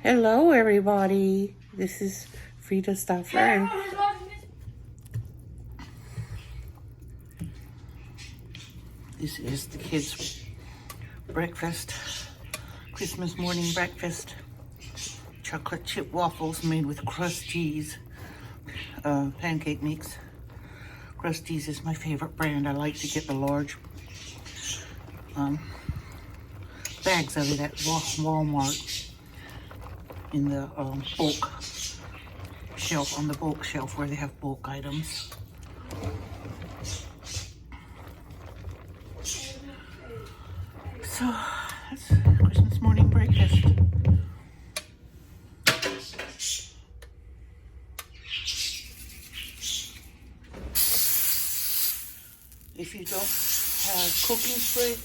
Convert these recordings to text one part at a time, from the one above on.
Hello, everybody. This is Frida Stauffer. And this is the kids' breakfast, Christmas morning breakfast. Chocolate chip waffles made with crust cheese, pancake mix. Crust cheese is my favorite brand. I like to get the large bags of it at Walmart in the bulk shelf, on the bulk shelf where they have bulk items. So that's Christmas morning breakfast. If you don't have cooking spray,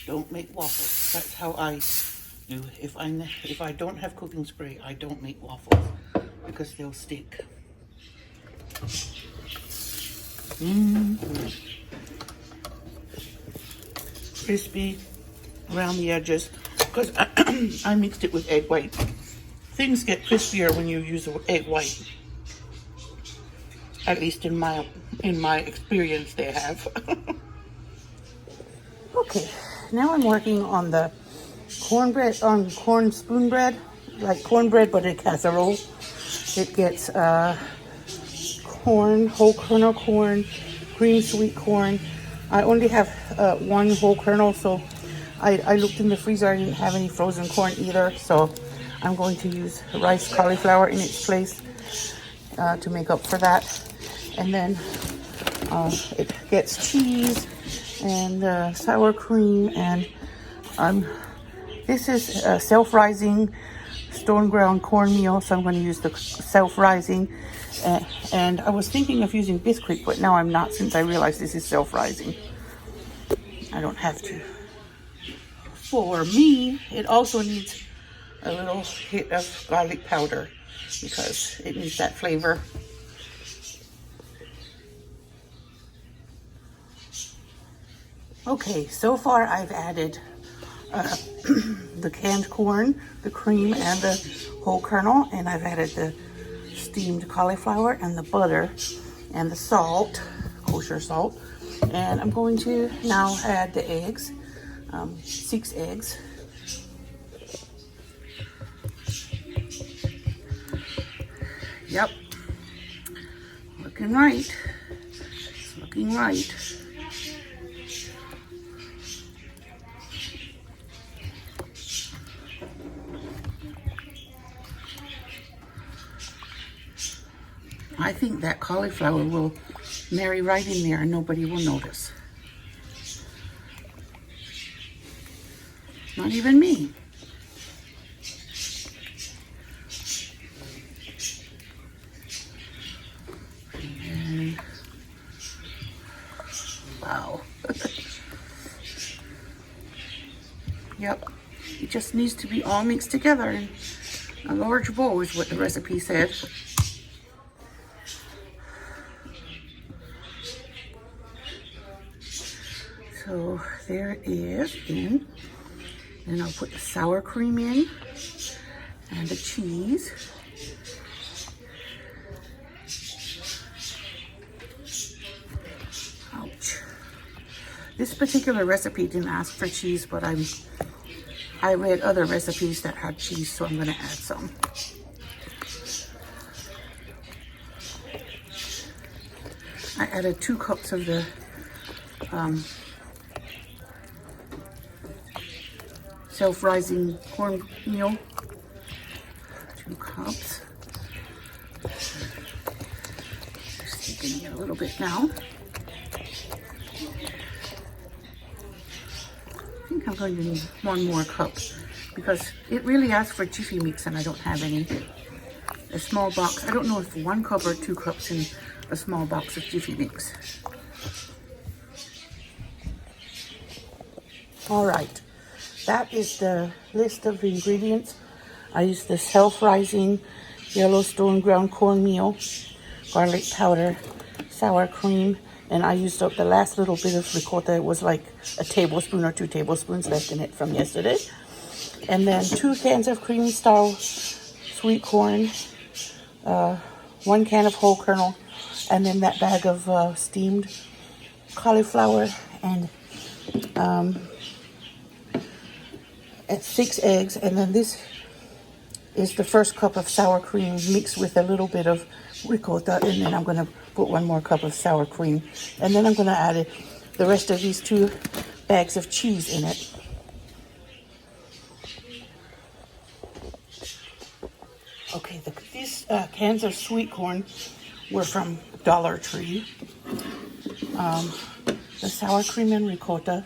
don't make waffles. That's how I do. If I don't have cooking spray, I don't make waffles because they'll stick. Crispy around the edges because I mixed it with egg white. Things get crispier when you use egg white. At least in my experience, they have. Okay, now I'm working on the cornbread, corn spoon bread, like cornbread but a casserole. It gets corn, whole kernel corn, cream sweet corn. I only have one whole kernel, so I looked in the freezer. I didn't have any frozen corn either, so I'm going to use rice cauliflower in its place to make up for that. And then it gets cheese and sour cream, and this is self-rising stone ground cornmeal, so I'm going to use the self-rising. And I was thinking of using Bisquick, but now I'm not, since I realized this is self-rising. I don't have to. For me, it also needs a little hit of garlic powder because it needs that flavor. Okay, so far I've added the canned corn, the cream, and the whole kernel, and I've added the steamed cauliflower and the butter and the salt, kosher salt. And I'm going to now add the eggs, 6 eggs. Yep, looking right, it's looking right. I think that cauliflower will marry right in there and nobody will notice. Not even me. And, wow. Yep, it just needs to be all mixed together in a large bowl is what the recipe said. So there it is in. Then I'll put the sour cream in and the cheese. Ouch. This particular recipe didn't ask for cheese, but I read other recipes that had cheese, so I'm going to add some. I added 2 cups of the self-rising cornmeal, 2 cups. Just thickening it a little bit now. I think I'm going to need 1 more cup because it really asks for Jiffy Mix and I don't have any. A small box, I don't know if 1 cup or 2 cups in a small box of Jiffy Mix. All right. That is the list of the ingredients. I used the self-rising Yellowstone ground cornmeal, garlic powder, sour cream, and I used up the last little bit of ricotta. It was like a tablespoon or 2 tablespoons left in it from yesterday. And then 2 cans of creamy style sweet corn, 1 can of whole kernel, and then that bag of steamed cauliflower, and 6 eggs. And then this is the first cup of sour cream mixed with a little bit of ricotta, and then I'm going to put 1 more cup of sour cream, and then I'm going to add the rest of these 2 bags of cheese in it. Okay, these cans of sweet corn were from Dollar Tree. The sour cream and ricotta,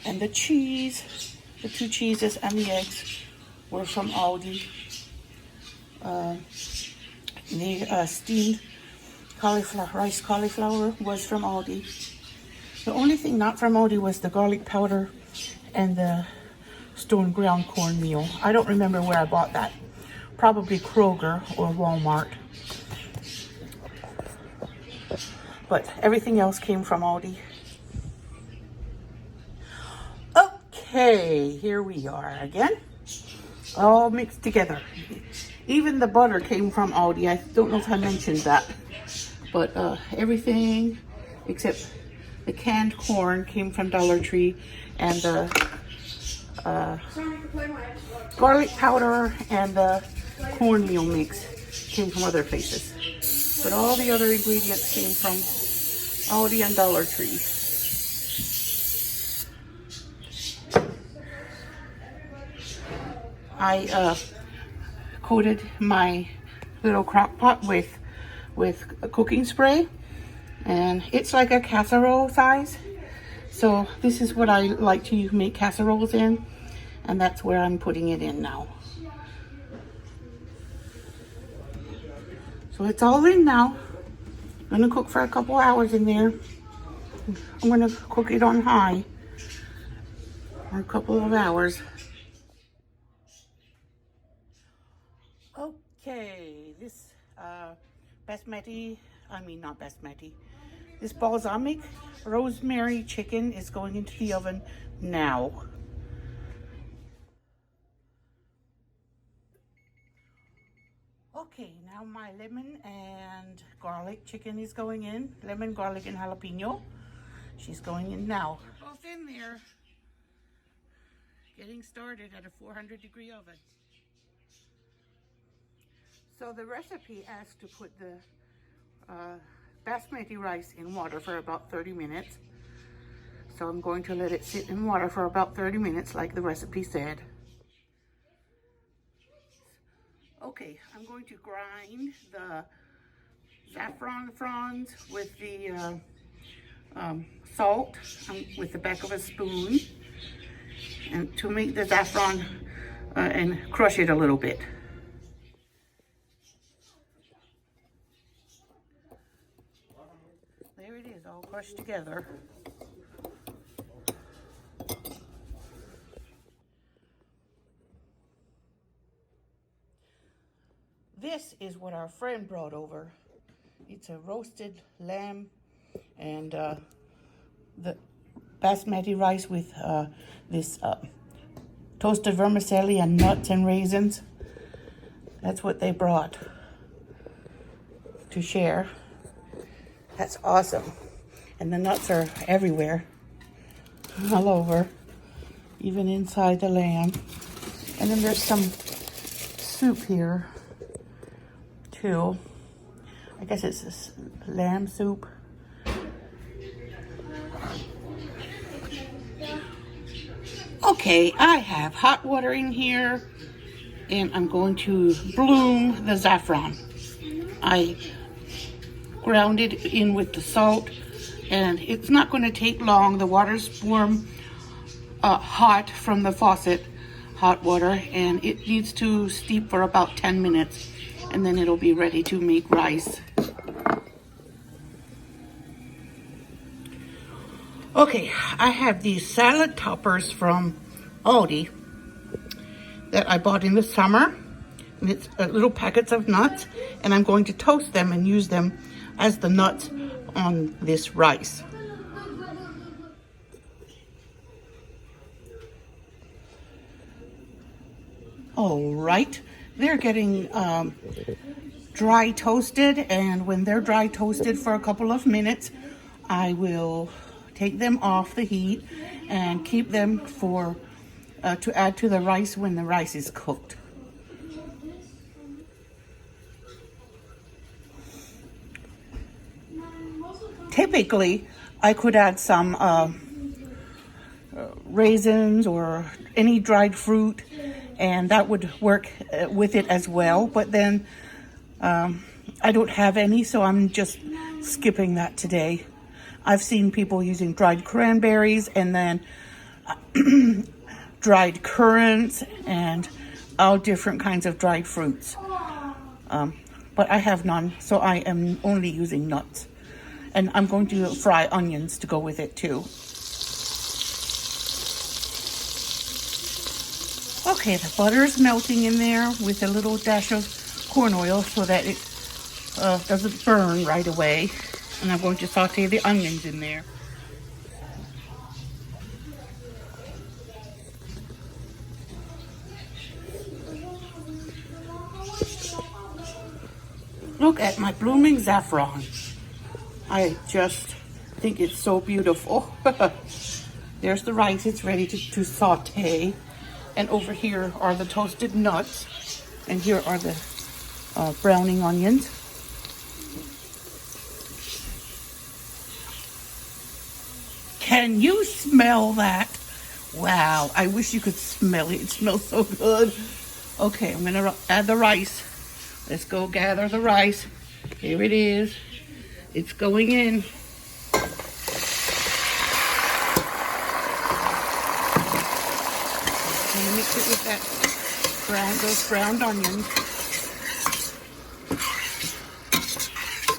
and the cheese, the 2 cheeses and the eggs were from Aldi. The steamed rice cauliflower was from Aldi. The only thing not from Aldi was the garlic powder and the stone ground cornmeal. I don't remember where I bought that. Probably Kroger or Walmart. But everything else came from Aldi. Okay, here we are again. All mixed together. Even the butter came from Aldi. I don't know if I mentioned that. But everything except the canned corn came from Dollar Tree, and the garlic powder and the cornmeal mix came from other places. But all the other ingredients came from Aldi and Dollar Tree. I coated my little crock pot with cooking spray, and it's like a casserole size. So this is what I like to make casseroles in, and that's where I'm putting it in now. So it's all in now. I'm gonna cook for a couple hours in there. I'm gonna cook it on high for a couple of hours. Okay, this this balsamic rosemary chicken is going into the oven now. Okay, now my lemon and garlic chicken is going in. Lemon, garlic, and jalapeno. She's going in now. Both in there. Getting started at a 400-degree oven. So the recipe asks to put the basmati rice in water for about 30 minutes. So I'm going to let it sit in water for about 30 minutes like the recipe said. Okay, I'm going to grind the saffron fronds with the salt with the back of a spoon, and to make the saffron and crush it a little bit. There it is, all crushed together. This is what our friend brought over. It's a roasted lamb and the basmati rice with this toasted vermicelli and nuts and raisins. That's what they brought to share. That's awesome. And the nuts are everywhere, all over, even inside the lamb. And then there's some soup here too. I guess it's this lamb soup. Okay, I have hot water in here, and I'm going to bloom the saffron. I ground it in with the salt, and it's not going to take long. The water's warm, hot from the faucet, hot water, and it needs to steep for about 10 minutes, and then it'll be ready to make rice. Okay, I have these salad toppers from Aldi that I bought in the summer, and it's little packets of nuts, and I'm going to toast them and use them as the nuts on this rice. All right, they're getting dry toasted, and when they're dry toasted for a couple of minutes, I will take them off the heat and keep them for to add to the rice when the rice is cooked. Typically, I could add some raisins or any dried fruit, and that would work with it as well. But then I don't have any, so I'm just skipping that today. I've seen people using dried cranberries and then dried currants and all different kinds of dried fruits. But I have none, so I am only using nuts. And I'm going to fry onions to go with it too. Okay, the butter is melting in there with a little dash of corn oil so that it doesn't burn right away. And I'm going to saute the onions in there. Look at my blooming saffron. I just think it's so beautiful. There's the rice, it's ready to saute. And over here are the toasted nuts. And here are the browning onions. Can you smell that? Wow, I wish you could smell it. It smells so good. Okay, I'm gonna add the rice. Let's go gather the rice. Here it is. It's going in. And mix it with those browned onions.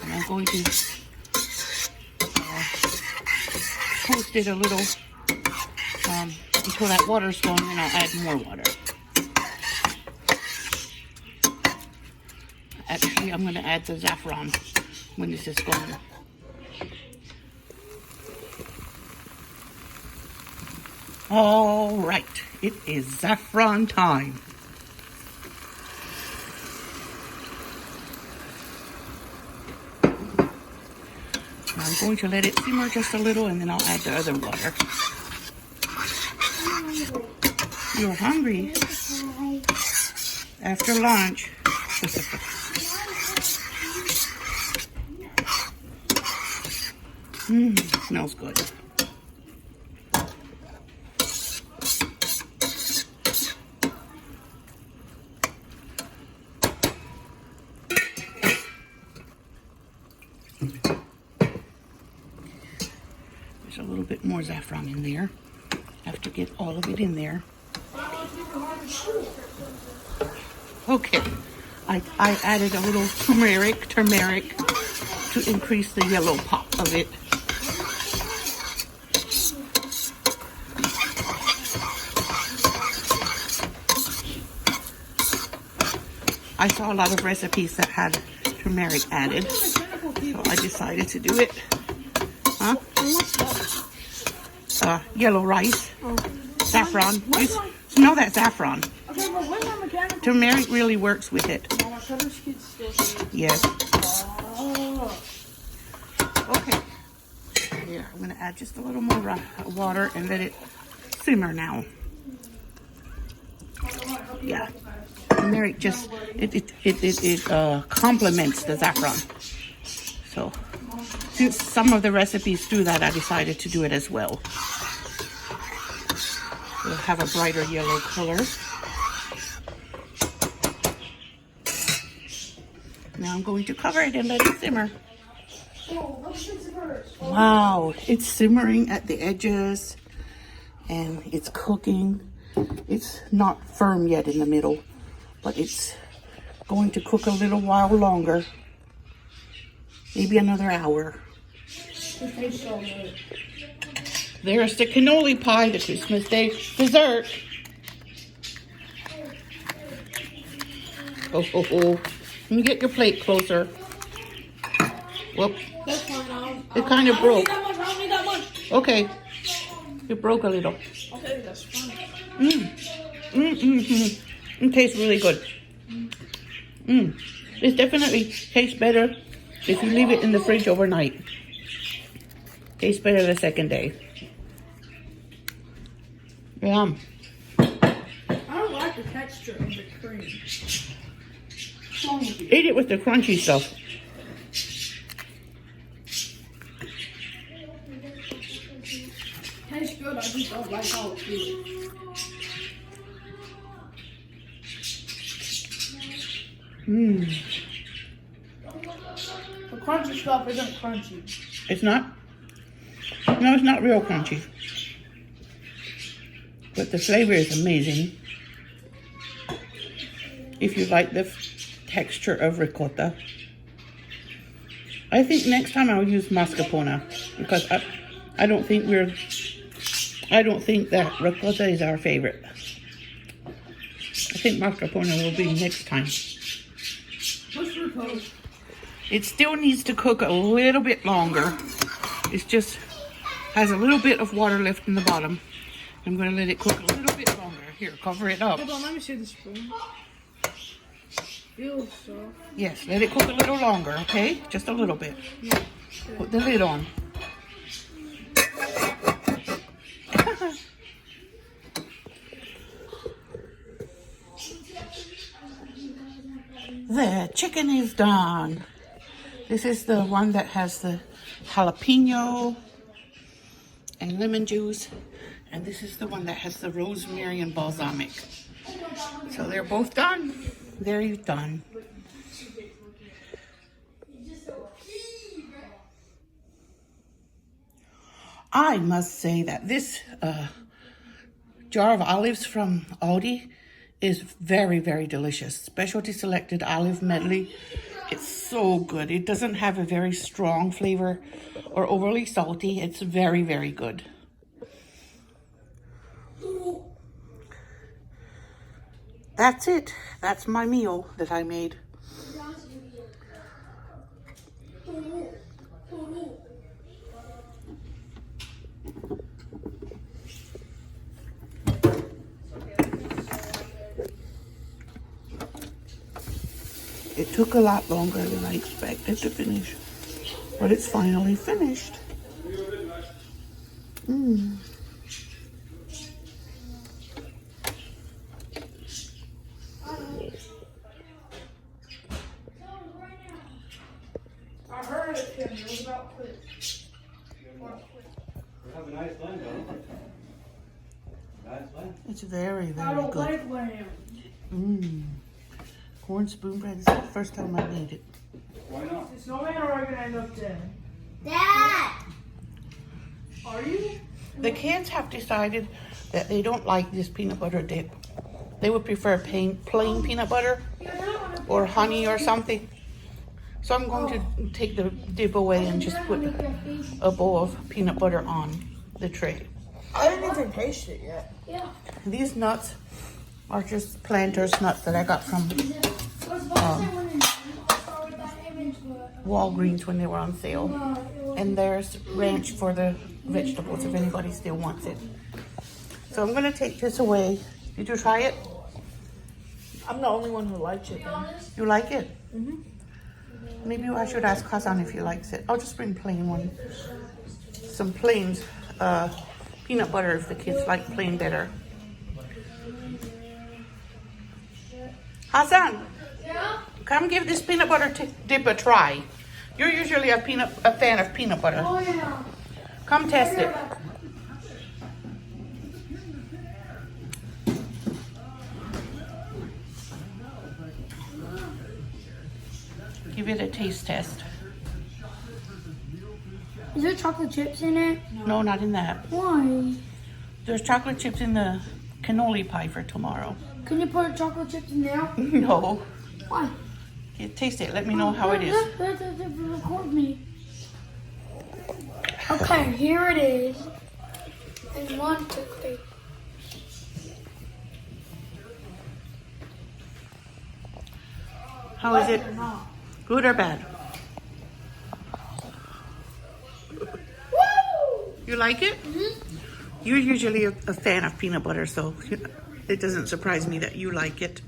And I'm going to toast it a little until that water's going, and I'll add more water. Actually, I'm going to add the saffron when this is gone. All right, it is saffron time. I'm going to let it simmer just a little, and then I'll add the other water. You're hungry? After lunch. Smells good. There's a little bit more saffron in there. Have to get all of it in there. Okay, I added a little turmeric to increase the yellow pop of it. I saw a lot of recipes that had turmeric added, so I decided to do it. Huh? Yellow rice, saffron. You smell that saffron? Turmeric really works with it. Yes. Okay. Here, I'm gonna add just a little more water and let it simmer now. Yeah. Turmeric just it complements the saffron. So since some of the recipes do that, I decided to do it as well. It'll have a brighter yellow color. Now I'm going to cover it and let it simmer. Wow, it's simmering at the edges and it's cooking. It's not firm yet in the middle, but it's going to cook a little while longer. Maybe another hour. There's the cannoli pie, the Christmas Day dessert. Oh, oh, oh. Let me get your plate closer. Whoop. It kind of broke. Okay. It broke a little. Okay, that's fine. It tastes really good. It definitely tastes better if you leave it in the fridge overnight. Tastes better the second day. Yum. I don't like the texture of the cream. Eat it with the crunchy stuff. Tastes good, I just don't like how it feels. The crunchy stuff isn't crunchy. It's not? No, it's not real crunchy. But the flavor is amazing. If you like the texture of ricotta. I think next time I'll use mascarpone because I don't think that ricotta is our favorite. I think mascarpone will be next time. What's ricotta? It still needs to cook a little bit longer. It's just has a little bit of water left in the bottom. I'm going to let it cook a little bit longer. Here, cover it up. Hold on, let me see the spoon. Feels soft. Yes, let it cook a little longer, okay? Just a little bit. Yeah. Put the lid on. The chicken is done. This is the one that has the jalapeno and lemon juice. And this is the one that has the rosemary and balsamic. So they're both done. They're done. I must say that this jar of olives from Aldi is very, very delicious. Specialty selected olive medley. It's so good. It doesn't have a very strong flavor or overly salty. It's very, very good. That's it. That's my meal that I made. It took a lot longer than I expected to finish, but it's finally finished. I heard it, Kim. It was about quick. Have a nice lamb, don't you? Nice lamb. It's very, I very don't good. like lamb. Corn spoon bread is the first time I made it. Why not? It's no matter I'm gonna end up dead. Dad! Are you? The kids have decided that they don't like this peanut butter dip. They would prefer plain peanut butter or honey or something. So I'm going to take the dip away and just put a bowl of peanut butter on the tray. I didn't even taste it yet. Yeah. These nuts are just Planters nuts that I got from Walgreens when they were on sale. And there's ranch for the vegetables if anybody still wants it. So I'm going to take this away. Did you try it? I'm the only one who likes it then. You like it? Maybe I should ask Hassan if he likes it. I'll just bring plain one. Some plain peanut butter if the kids like plain better. Hassan, come give this peanut butter dip a try. You're usually a fan of peanut butter. Oh, yeah. Come test it. Give it a taste test. Is there chocolate chips in it? No, not in that. Why? There's chocolate chips in the cannoli pie for tomorrow. Can you put chocolate chips in there? No. Why? You taste it. Let me know how it is. Record me. Okay, here it is. And 1, 2, 3. How is it? Good or bad? You like it? You're usually a fan of peanut butter, so it doesn't surprise me that you like it.